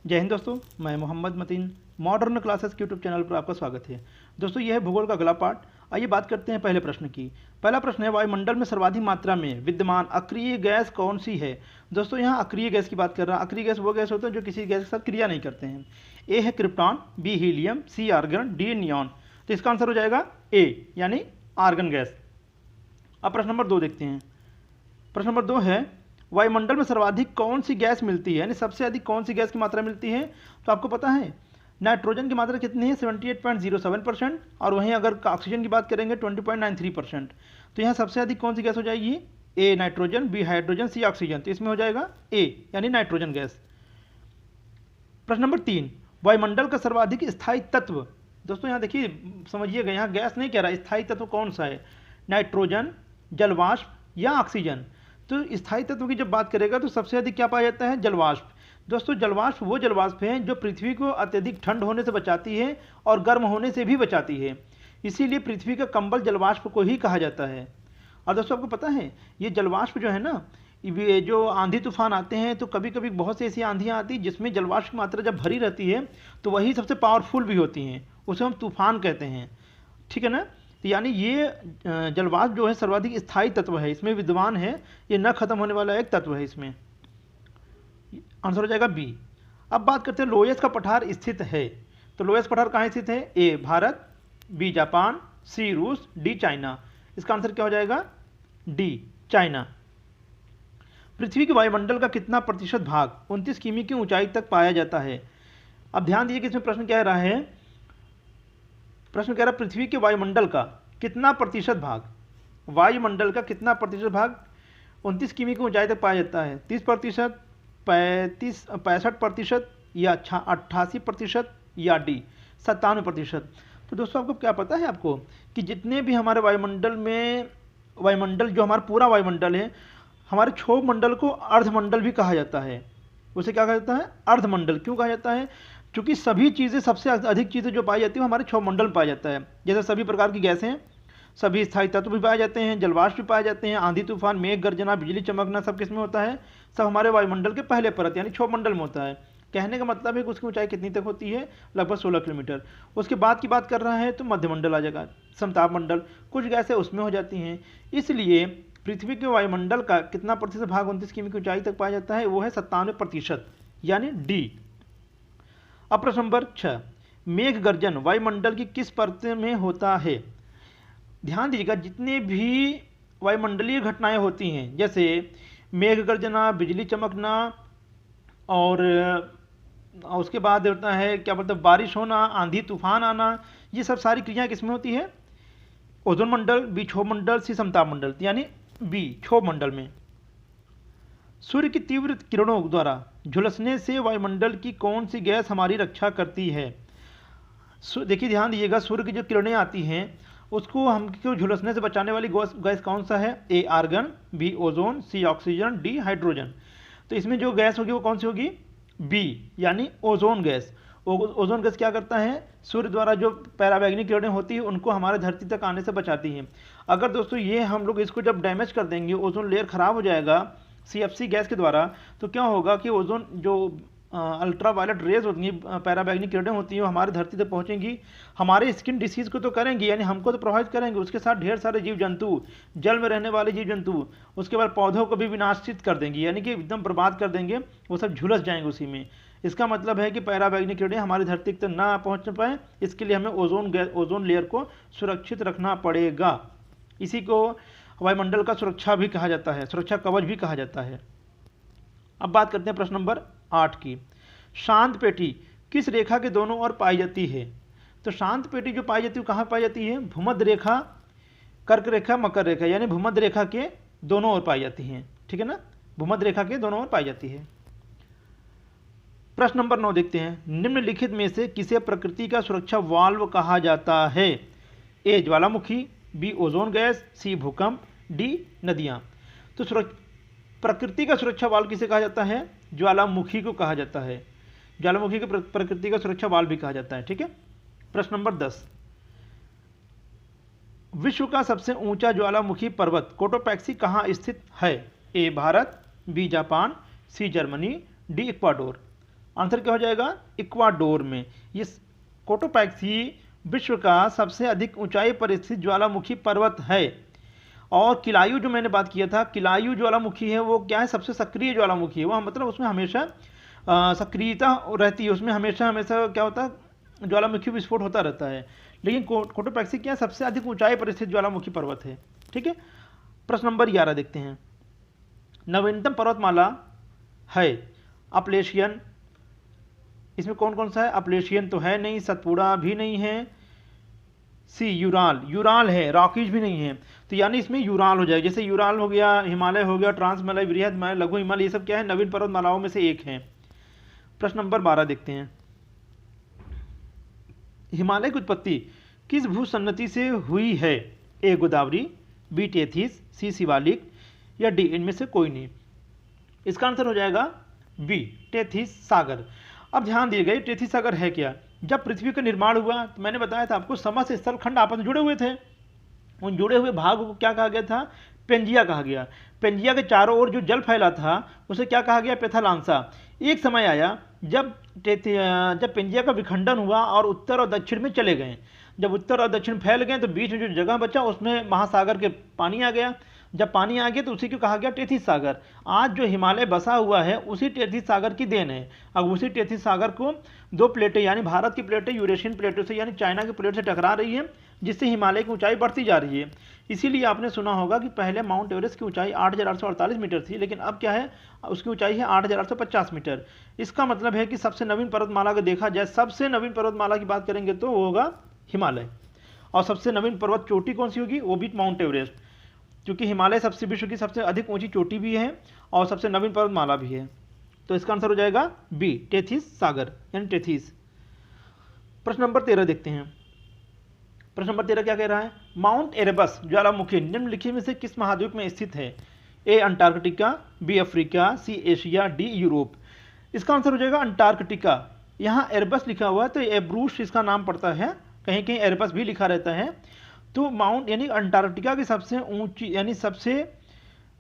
जय हिंद दोस्तों, मैं मोहम्मद मतीन मॉडर्न क्लासेस के यूट्यूब चैनल पर आपका स्वागत है। दोस्तों, यह है भूगोल का अगला पार्ट। आइए बात करते हैं पहले प्रश्न की। पहला प्रश्न है, वायुमंडल में सर्वाधिक मात्रा में विद्यमान अक्रिय गैस कौन सी है। दोस्तों, यहाँ अक्रिय गैस की बात कर रहा है। अक्रिय गैस वो गैस होते हैं जो किसी गैस के साथ क्रिया नहीं करते हैं। ए है क्रिप्टॉन, बी हीलियम, सी आर्गन, डी नियॉन। तो इसका आंसर हो जाएगा ए, यानी आर्गन गैस। अब प्रश्न नंबर 2 देखते हैं। प्रश्न नंबर 2 है, वायुमंडल में सर्वाधिक कौन सी गैस मिलती है, यानी सबसे अधिक कौन सी गैस की मात्रा मिलती है। तो आपको पता है नाइट्रोजन की मात्रा कितनी है, 78.07%, और वहीं अगर ऑक्सीजन की बात करेंगे 20.93%। तो यहाँ सबसे अधिक कौन सी गैस हो जाएगी, A nitrogen, B hydrogen, C oxygen. तो इसमें हो जाएगा ए, यानी नाइट्रोजन गैस। प्रश्न नंबर 3, वायुमंडल का सर्वाधिक स्थायी तत्व। दोस्तों यहाँ देखिए, समझिएगा, यहाँ गैस नहीं कह रहा, स्थायी तत्व कौन सा है, नाइट्रोजन, जलवाष्प या ऑक्सीजन। तो स्थायी तत्व की जब बात करेगा तो सबसे अधिक क्या पाया जाता है, जलवाष्प। दोस्तों, जलवाष्प वो जलवाष्प है जो पृथ्वी को अत्यधिक ठंड होने से बचाती है और गर्म होने से भी बचाती है। इसीलिए पृथ्वी का कंबल जलवाष्प को ही कहा जाता है। और दोस्तों, आपको पता है ये जलवाष्प जो है ना, ये जो आंधी तूफान आते हैं तो कभी कभी बहुत सी ऐसी आंधियाँ आती हैं जिसमें जलवाष्प की मात्रा जब भरी रहती है तो वही सबसे पावरफुल भी होती हैं, उसे हम तूफान कहते हैं। ठीक है ना। तो यानी ये जलवाष्प जो है सर्वाधिक स्थायी तत्व है, इसमें विद्यमान है, ये न खत्म होने वाला एक तत्व है। इसमें आंसर हो जाएगा बी। अब बात करते हैं लोयस का पठार स्थित है। तो लोयस पठार कहाँ स्थित है, ए भारत, बी जापान, सी रूस, डी चाइना। इसका आंसर क्या हो जाएगा, डी चाइना। पृथ्वी के वायुमंडल का कितना प्रतिशत भाग 29 किमी की ऊंचाई तक पाया जाता है। अब ध्यान दीजिए कि इसमें प्रश्न क्या रहा है, प्रश्न कह रहा है पृथ्वी के वायुमंडल का कितना प्रतिशत भाग, वायुमंडल का कितना प्रतिशत भाग 29 किमी की ऊंचाई तक पाया जाता है। 30%, 65% या 88% या डी 97%। तो दोस्तों, आपको क्या पता है आपको कि जितने भी हमारे वायुमंडल में, वायुमंडल जो हमारा पूरा वायुमंडल है, हमारे क्षोभ मंडल को अर्धमंडल भी कहा जाता है। उसे क्या कहा जाता है, अर्धमंडल। क्यों कहा जाता है, क्योंकि सभी चीज़ें, सबसे अधिक चीज़ें जो पाई जाती है वो हमारे क्षोभ मंडल में पाया जाता है। जैसे सभी प्रकार की गैसें, सभी स्थायी तत्व भी पाए जाते हैं, जलवाष्प भी पाए जाते हैं, आंधी तूफान, मेघ गर्जना, बिजली चमकना, सब किसमें होता है, सब हमारे वायुमंडल के पहले परत यानी क्षोभ मंडल में होता है। कहने का मतलब है कि उसकी ऊंचाई कितनी तक होती है, लगभग 16 किलोमीटर। उसके बाद की बात कर रहा है तो मध्यमंडल आ जाएगा, समताप मंडल, कुछ गैसें उसमें हो जाती हैं। इसलिए पृथ्वी के वायुमंडल का कितना प्रतिशत भाग 29 किमी की ऊंचाई तक पाया जाता है, वो है 97%, यानी डी। अब प्रश्न नंबर 6, मेघ गर्जन वायुमंडल की किस परत में होता है। ध्यान दीजिएगा, जितने भी वायुमंडलीय घटनाएं होती हैं, जैसे मेघ गर्जना, बिजली चमकना, और उसके बाद होता है क्या बोलते हैं, बारिश होना, आंधी तूफान आना, ये सब सारी क्रियाएं किसमें होती है, ओजोन मंडल, बी क्षोभ मंडल, सी समताप मंडल, यानी बी क्षोभ मंडल में। सूर्य की तीव्र किरणों द्वारा झुलसने से वायुमंडल की कौन सी गैस हमारी रक्षा करती है। देखिए, ध्यान दीजिएगा, सूर्य की जो किरणें आती हैं उसको हमको झुलसने से बचाने वाली गैस कौन सा है, ए आर्गन, बी ओजोन, सी ऑक्सीजन, डी हाइड्रोजन। तो इसमें जो गैस होगी वो कौन सी होगी, बी, यानी ओजोन गैस। ओजोन गैस क्या करता है, सूर्य द्वारा जो पैराबैंगनी किरणें होती है उनको हमारे धरती तक आने से बचाती हैं। अगर दोस्तों ये हम लोग इसको जब डैमेज कर देंगे, ओजोन लेयर खराब हो जाएगा CFC गैस के द्वारा, तो क्या होगा कि ओजोन जो अल्ट्रा वायलेट रेज होती हैं, पैराबैंगनी किरणें होती हैं, वो हमारे धरती तक पहुंचेंगी, हमारे स्किन डिसीज को तो करेंगी, यानी हमको तो प्रभावित करेंगे, उसके साथ ढेर सारे जीव जंतु, जल में रहने वाले जीव जंतु, उसके बाद पौधों को भी विनाशित कर देंगी, यानी कि एकदम बर्बाद कर देंगे, वो सब झुलस जाएंगे उसी में। इसका मतलब है कि पैराबैंगनी किरणें हमारी धरती तक ना पहुँच पाए, इसके लिए हमें ओजोन लेयर को सुरक्षित रखना पड़ेगा। इसी को वायुमंडल का सुरक्षा भी कहा जाता है, सुरक्षा कवच भी कहा जाता है। अब बात करते हैं प्रश्न नंबर 8 की। शांत पेटी किस रेखा के दोनों ओर पाई जाती है। तो शांत पेटी जो पाई जाती है कहाँ पाई जाती है, भूमध्य रेखा, कर्क रेखा, मकर रेखा, यानी भूमध्य रेखा के दोनों ओर पाई जाती हैं। ठीक है ना, भूमध्य रेखा के दोनों ओर पाई जाती है। प्रश्न नंबर 9 देखते हैं, निम्नलिखित में से किसे प्रकृति का सुरक्षा वाल्व कहा जाता है, ए ज्वालामुखी, बी ओजोन गैस, सी भूकंप, डी नदियां। तो प्रकृति का सुरक्षा वाल्व किसे कहा जाता है, ज्वालामुखी को कहा जाता है। ज्वालामुखी को प्रकृति का सुरक्षा वाल्व भी कहा जाता है। ठीक है। प्रश्न नंबर 10, विश्व का सबसे ऊंचा ज्वालामुखी पर्वत कोटोपैक्सी कहाँ स्थित है, ए भारत, B Japan, C Germany, D Ecuador. Answer क्या हो जाएगा, इक्वाडोर में। ये कोटोपैक्सी विश्व का सबसे अधिक ऊंचाई पर स्थित ज्वालामुखी पर्वत है। और किलायू जो मैंने बात किया था, किलायू ज्वालामुखी है वो क्या है, सबसे सक्रिय ज्वालामुखी है। वो मतलब उसमें हमेशा सक्रियता रहती है, उसमें हमेशा हमेशा क्या होता है, ज्वालामुखी विस्फोट होता रहता है। लेकिन कोटोपैक्सी क्या सबसे अधिक ऊंचाई पर स्थित ज्वालामुखी पर्वत है। ठीक है, प्रश्न नंबर 11 देखते हैं। नवीनतम पर्वतमाला है अपलेशियन, इसमें कौन कौन सा है, अपलेशियन तो है नहीं, सतपुड़ा भी नहीं है, सी यूराल, यूराल है, रॉकीज भी नहीं है, तो यानी इसमें यूराल हो जाएगा। जैसे यूराल हो गया, हिमालय हो गया, ट्रांसमलय, बृहद हिमालय, लघु हिमालय, ये सब क्या है, नवीन पर्वतमालाओं में से एक है। प्रश्न नंबर 12 देखते हैं। हिमालय की उत्पत्ति किस भूसन्नति से हुई है, ए गोदावरी, बी टेथिस, सी शिवालिक, या डी इनमें से कोई नहीं। इसका आंसर हो जाएगा बी टेथिस सागर। अब ध्यान दिए गए, टेथिस सागर है क्या, जब पृथ्वी का निर्माण हुआ तो मैंने बताया था आपको समस्त स्थल खंड आपस में जुड़े हुए थे, उन जुड़े हुए भाग को क्या कहा गया था, पेंजिया कहा गया। पेंजिया के चारों ओर जो जल फैला था उसे क्या कहा गया, पेथालांसा। एक समय आया जब पेंजिया का विखंडन हुआ और उत्तर और दक्षिण में चले गए। जब उत्तर और दक्षिण फैल गए तो बीच में जो जगह बचा उसमें महासागर के पानी आ गया। जब पानी आ गया तो उसी को कहा गया टेथिस सागर। आज जो हिमालय बसा हुआ है उसी टेथिस सागर की देन है। अब उसी टेथिस सागर को दो प्लेटें यानी भारत की प्लेटें यूरेशियन प्लेटों से यानी चाइना की प्लेट से टकरा रही है, जिससे हिमालय की ऊंचाई बढ़ती जा रही है। इसीलिए आपने सुना होगा कि पहले माउंट एवरेस्ट की ऊंचाई 8,848 मीटर थी, लेकिन अब क्या है, उसकी ऊंचाई है 8,850 मीटर। इसका मतलब है कि सबसे नवीन पर्वतमाला को देखा जाए, सबसे नवीन पर्वतमाला की बात करेंगे तो वो होगा हिमालय। और सबसे नवीन पर्वत चोटी कौन सी होगी, वो भी माउंट एवरेस्ट, क्योंकि हिमालय सबसे विश्व की सबसे अधिक ऊंची चोटी भी है और सबसे नवीन पर्वतमाला भी है। तो इसका आंसर हो जाएगा बी टेथिस सागर यानी टेथिस। प्रश्न नंबर 13 देखते हैं। प्रश्न नंबर 13 क्या कह रहा है, माउंट एरेबस ज्वालामुखी निम्नलिखित में से किस महाद्वीप में स्थित है, A Antarctica, B Africa, C Asia, D Europe. इसका आंसर हो जाएगा अंटार्कटिका। यहाँ एरेबस लिखा हुआ है तो एब्रूस इसका नाम पड़ता है, कहीं कहीं एरेबस भी लिखा रहता है। तो माउंट यानी अंटार्कटिका की सबसे ऊंची यानी सबसे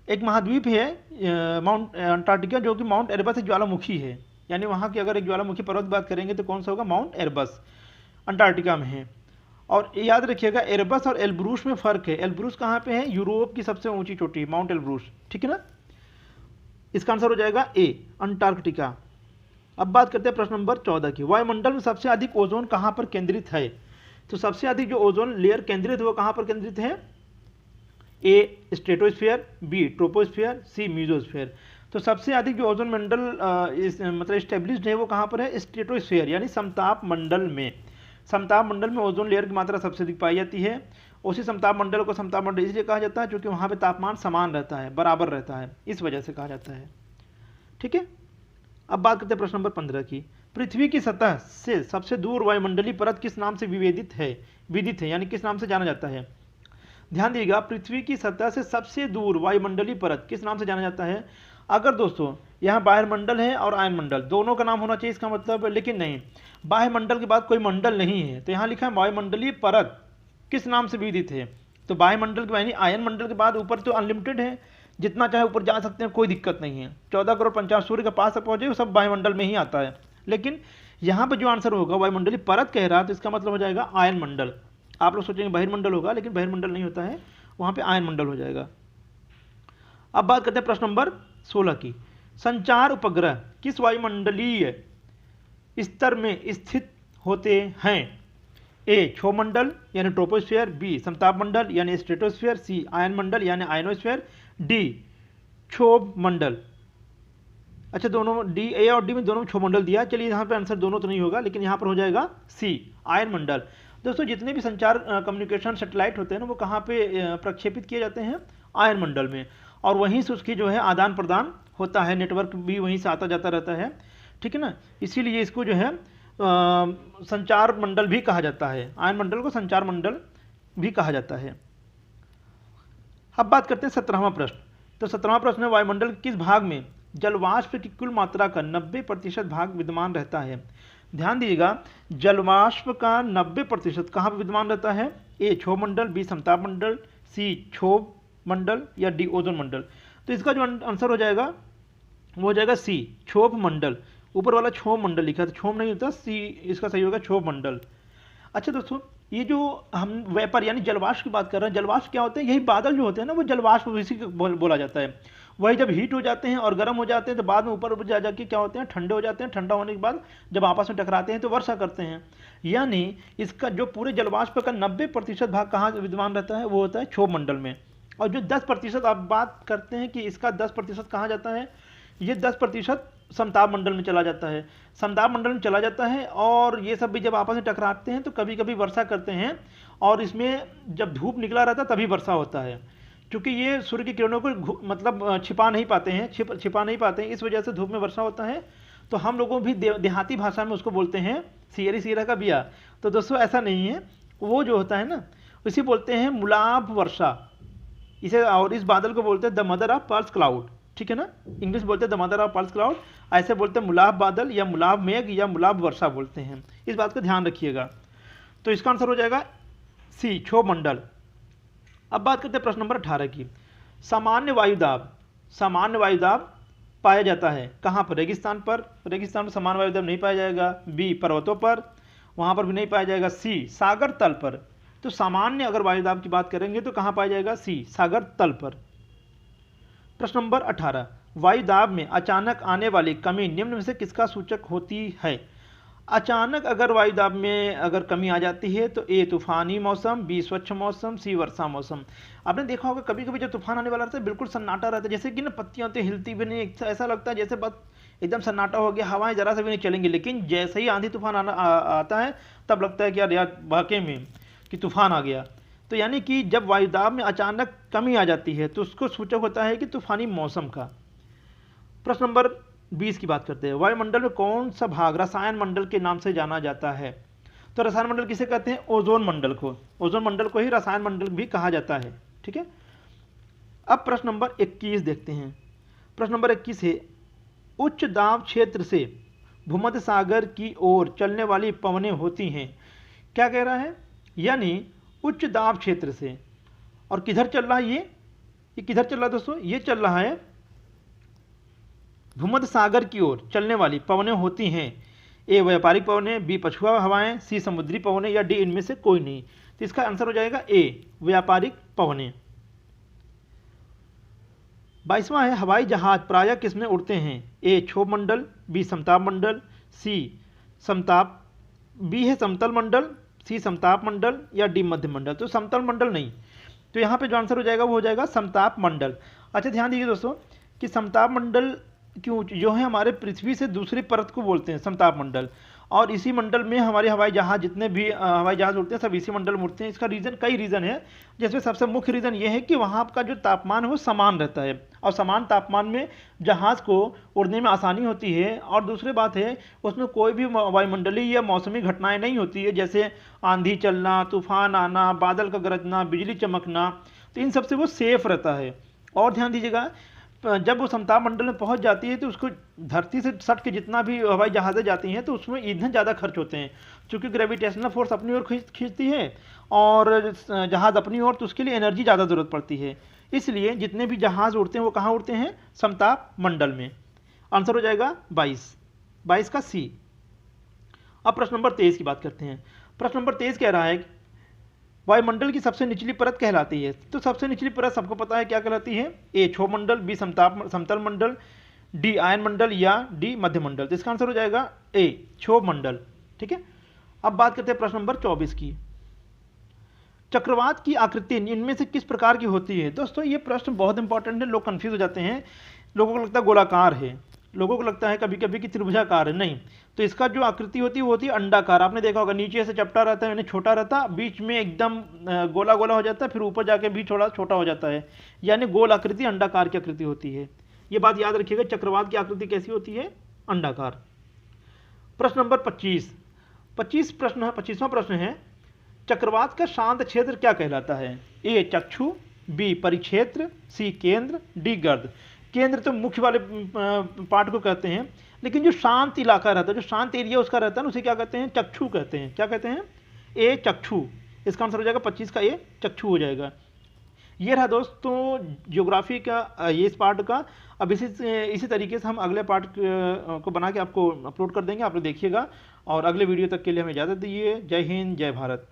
एक महाद्वीप है माउंट अंटार्कटिका, जो कि माउंट एरेबस एक ज्वालामुखी है। यानी वहाँ की अगर एक ज्वालामुखी पर्वत की बात करेंगे तो कौन सा होगा, माउंट एरेबस अंटार्कटिका में है। और याद रखिएगा एरेबस और एल्ब्रूस में फ़र्क है। एल्ब्रूस कहाँ पे है, यूरोप की सबसे ऊंची चोटी माउंट एल्ब्रूस, ठीक है ना। इसका आंसर हो जाएगा ए अंटार्कटिका। अब बात करते हैं प्रश्न नंबर 14 की। वायुमंडल में सबसे अधिक ओजोन कहाँ पर केंद्रित है, तो सबसे अधिक जो ओजोन लेयर केंद्रित है वो कहाँ पर केंद्रित है, ए स्ट्रेटोस्फीयर, बी ट्रोपोस्फीयर, सी मीजोस्फीयर। तो सबसे अधिक जो ओजोन मंडल मतलब स्टेब्लिश्ड है वो कहाँ पर है, स्ट्रेटोस्फीयर यानी समताप मंडल में। समताप मंडल में ओजोन लेयर की मात्रा सबसे अधिक पाई जाती है। उसी समताप मंडल को समताप मंडल इसलिए कहा जाता है क्योंकि वहाँ पे तापमान समान रहता है, बराबर रहता है, इस वजह से कहा जाता है। ठीक है, अब बात करते हैं प्रश्न नंबर 15 की। पृथ्वी की सतह से सबसे दूर वायुमंडलीय परत किस नाम से विदित है यानी किस नाम से जाना जाता है। ध्यान दीजिएगा, पृथ्वी की सतह से सबसे दूर वायुमंडलीय परत किस नाम से जाना जाता है। अगर दोस्तों यहाँ बाह्यमंडल है और आयनमंडल दोनों का नाम होना चाहिए इसका मतलब, लेकिन नहीं, बाह्यमंडल के बाद कोई मंडल नहीं है, तो यहाँ लिखा है वायुमंडलीय परत किस नाम से विदित है। तो वायुमंडल के यानी आयन मंडल के बाद ऊपर तो अनलिमिटेड है, जितना चाहे ऊपर जा सकते हैं, कोई दिक्कत नहीं है। 14 करोड़ 50 सूर्य के पास तक पहुंचे वो सब वायुमंडल में ही आता है। लेकिन यहाँ पर जो आंसर होगा वायुमंडलीय परत कह रहा है, तो इसका मतलब हो जाएगा आयन मंडल। आप लोग सोचेंगे बहिर्मंडल होगा, लेकिन बहिर्मंडल नहीं होता है, वहाँ पे आयन मंडल हो जाएगा। अब बात करते हैं प्रश्न नंबर 16 की। संचार उपग्रह किस वायुमंडलीय स्तर में स्थित होते हैं, ए क्षोभ मंडल यानी ट्रोपोस्फीयर, बी समताप मंडल यानी स्ट्रेटोस्फीयर, सी आयन मंडल यानी आयनोस्फीयर, डी क्षोभ मंडल। अच्छा, दोनों डी, ए और डी में दोनों में क्षोभ मंडल दिया। चलिए यहाँ पे आंसर दोनों तो नहीं होगा, लेकिन यहाँ पर हो जाएगा सी आयन मंडल। दोस्तों जितने भी संचार कम्युनिकेशन सैटेलाइट होते हैं ना, वो कहाँ पे प्रक्षेपित किए जाते हैं, आयन मंडल में, और वहीं से उसकी जो है आदान प्रदान होता है, नेटवर्क भी वहीं से आता जाता रहता है। ठीक है ना, इसीलिए इसको जो है संचार मंडल भी कहा जाता है, आयन मंडल को संचार मंडल भी कहा जाता है। अब बात करते हैं 17वां प्रश्न। तो 17वां प्रश्न है, वायुमंडल के किस भाग में जलवाष्प की कुल मात्रा का 90% भाग विद्यमान रहता है। ध्यान दीजिएगा, जलवाष्प का 90% कहाँ पर विद्यमान रहता है, ए क्षोभ मंडल, बी समताप मंडल, सी क्षोभ मंडल या डी ओजोन मंडल। तो इसका जो आंसर हो जाएगा वो हो जाएगा सी क्षोभ मंडल। ऊपर वाला क्षोभ मंडल लिखा है, तो क्षोभ नहीं होता, सी इसका सही होगा क्षोभ मंडल। अच्छा दोस्तों, ये जो हम वेपर यानी जलवाष्प की बात कर रहे हैं, जलवाष्प क्या होते हैं? यही बादल जो होते हैं ना, वो जलवाष्प इसी को बोला जाता है। वही जब हीट हो जाते हैं और गर्म हो जाते हैं तो बाद में ऊपर जा जाके क्या होते हैं, ठंडे हो जाते हैं। ठंडा होने के बाद जब आपस में टकराते हैं तो वर्षा करते हैं। यानी इसका जो पूरे जलवाष्प का 90% भाग कहाँ विद्यमान रहता है, वो होता है क्षोभ मंडल में। और जो 10% आप बात करते हैं कि इसका 10% कहाँ जाता है, ये 10% समताप मंडल में चला जाता है। समताप मंडल में चला जाता है और ये सब भी जब आपस में टकराते हैं तो कभी कभी वर्षा करते हैं। और इसमें जब धूप निकला रहता है तभी वर्षा होता है, क्योंकि ये सूर्य की किरणों को मतलब छिपा नहीं पाते हैं, छिपा नहीं पाते हैं, इस वजह से धूप में वर्षा होता है। तो हम लोगों भी देहाती भाषा में उसको बोलते हैं सियरी सियरा का बिया। तो दोस्तों ऐसा नहीं है, वो जो होता है ना, इसे बोलते हैं मुलाभ वर्षा इसे, और इस बादल को बोलते हैं the mother of pearls cloud, ठीक है ना। इंग्लिश बोलते हैं the mother of pearls cloud, ऐसे बोलते हैं मुलाभ बादल या मुलाभ मेघ या मुलाभ वर्षा बोलते हैं। इस बात का ध्यान रखिएगा। तो इसका आंसर हो जाएगा सी क्षोभ मंडल। अब बात करते हैं प्रश्न नंबर 18 की। सामान्य वायुदाब, सामान्य वायुदाब पाया जाता है कहाँ पर? रेगिस्तान पर, रेगिस्तान में सामान्य वायुदाब नहीं पाया जाएगा। बी पर्वतों पर, वहाँ पर भी नहीं पाया जाएगा। सी सागर तल पर। तो सामान्य अगर वायुदाब की बात करेंगे तो कहाँ पाया जाएगा? सी सागर तल पर। प्रश्न नंबर 18, वायुदाब में अचानक आने वाली कमी निम्न में से किसका सूचक होती है? अचानक अगर वायुदाब में अगर कमी आ जाती है तो ए तूफानी मौसम, बी स्वच्छ मौसम, सी वर्षा मौसम। आपने देखा होगा कभी कभी जब तूफान आने वाला रहता है बिल्कुल सन्नाटा रहता है, जैसे कि ना पत्तियां तो हिलती भी नहीं, ऐसा लगता है जैसे बस एकदम सन्नाटा हो गया, हवाएं जरा से भी नहीं चलेंगी। लेकिन जैसे ही आंधी तूफान आता है तब लगता है कि यार वाकई में कि तूफान आ गया। तो यानी कि जब वायुदाब में अचानक कमी आ जाती है तो उसको सूचक होता है कि तूफानी मौसम का। प्रश्न नंबर 20 की बात करते हैं। वायुमंडल में कौन सा भाग रसायन मंडल के नाम से जाना जाता है? तो रसायन मंडल किसे कहते हैं? ओजोन मंडल को। ओजोन मंडल को ही रसायन मंडल भी कहा जाता है, ठीक है। अब प्रश्न नंबर 21 देखते हैं। प्रश्न नंबर 21 है, उच्च दाब क्षेत्र से भूमध्य सागर की ओर चलने वाली पवनें होती हैं। क्या कह रहा है? यानी उच्च दाब क्षेत्र से, और किधर चल रहा है ये किधर चल रहा है दोस्तों? ये चल रहा है भूमध्य सागर की ओर चलने वाली पवनें होती हैं। ए व्यापारिक पवनें, बी पछुआ हवाएं, सी समुद्री पवनें या डी इनमें से कोई नहीं। तो इसका आंसर हो जाएगा ए व्यापारिक पवनें। 22वां है, हवाई जहाज प्रायः किसमें उड़ते हैं? ए क्षोभ मंडल, बी समताप मंडल, सी समताप, बी है समतल मंडल, सी समताप मंडल या डी मध्य मंडल। तो समतल मंडल नहीं, तो यहाँ पे जो आंसर हो जाएगा वो हो जाएगा समताप मंडल। अच्छा ध्यान दीजिए दोस्तों कि समताप मंडल क्यों जो है हमारे पृथ्वी से दूसरी परत को बोलते हैं समताप मंडल, और इसी मंडल में हमारे हवाई जहाज जितने भी हवाई जहाज उड़ते हैं सब इसी मंडल में उड़ते हैं। इसका रीज़न कई रीज़न है, जिसमें सबसे मुख्य रीज़न ये है कि वहाँ का जो तापमान है वो समान रहता है, और समान तापमान में जहाज़ को उड़ने में आसानी होती है। और दूसरी बात है उसमें कोई भी वायुमंडलीय या मौसमी घटनाएं नहीं होती है, जैसे आंधी चलना, तूफान आना, बादल का गरजना, बिजली चमकना, तो इन सबसे वो सेफ रहता है। और ध्यान दीजिएगा जब वो समताप मंडल में पहुंच जाती है तो उसको धरती से सट के जितना भी हवाई जहाज़ें जाती हैं तो उसमें ईंधन ज़्यादा खर्च होते हैं, क्योंकि ग्रेविटेशनल फोर्स अपनी ओर खींचती है और जहाज़ अपनी ओर, तो उसके लिए एनर्जी ज़्यादा ज़रूरत पड़ती है। इसलिए जितने भी जहाज़ उड़ते हैं वो कहाँ उड़ते हैं? समताप मंडल में। आंसर हो जाएगा 22 का सी। अब प्रश्न नंबर 23 की बात करते हैं। प्रश्न नंबर 23 कह रहा है वायुमंडल की सबसे निचली परत कहलाती है। तो सबसे निचली परत सबको पता है क्या कहलाती है? ए क्षोभ मंडल, बी समतल मंडल, डी आयन मंडल या डी मध्य मंडल। तो इसका आंसर हो जाएगा ए क्षोभ मंडल, ठीक है। अब बात करते हैं प्रश्न नंबर 24 की। चक्रवात की आकृति इनमें से किस प्रकार की होती है? दोस्तों ये प्रश्न बहुत इंपॉर्टेंट है, लोग कंफ्यूज हो जाते हैं, लोगों को लगता है गोलाकार है, लोगों को लगता है कभी कभी कि त्रिभुजाकार है, नहीं। तो इसका जो आकृति होती है वो होती है अंडाकार। आपने देखा होगा नीचे से चपटा रहता है, यानी छोटा रहता, बीच में एकदम गोला गोला हो जाता है, फिर ऊपर जाके भी थोड़ा छोटा हो जाता है, यानी गोल आकृति अंडाकार की आकृति होती है। ये बात याद रखिएगा, चक्रवात की आकृति कैसी होती है? अंडाकार। प्रश्न नंबर 25वां प्रश्न है, चक्रवात का शांत क्षेत्र क्या कहलाता है? ए चक्षु, बी परिक्षेत्र, सी केंद्र, डी गर्द। केंद्र तो मुख्य वाले पार्ट को कहते हैं, लेकिन जो शांत इलाका रहता है, जो शांत एरिया उसका रहता है ना, उसे क्या कहते हैं? चक्षु कहते हैं। क्या कहते हैं? ए चक्षु। इसका आंसर हो जाएगा 25 का ए चक्षु हो जाएगा। ये रहा दोस्तों ज्योग्राफी का ये इस पार्ट का। अब इसी तरीके से हम अगले पार्ट को बना के आपको अपलोड कर देंगे, आप लोग देखिएगा। और अगले वीडियो तक के लिए हमें इजाज़त दीजिए। जय हिंद, जय भारत।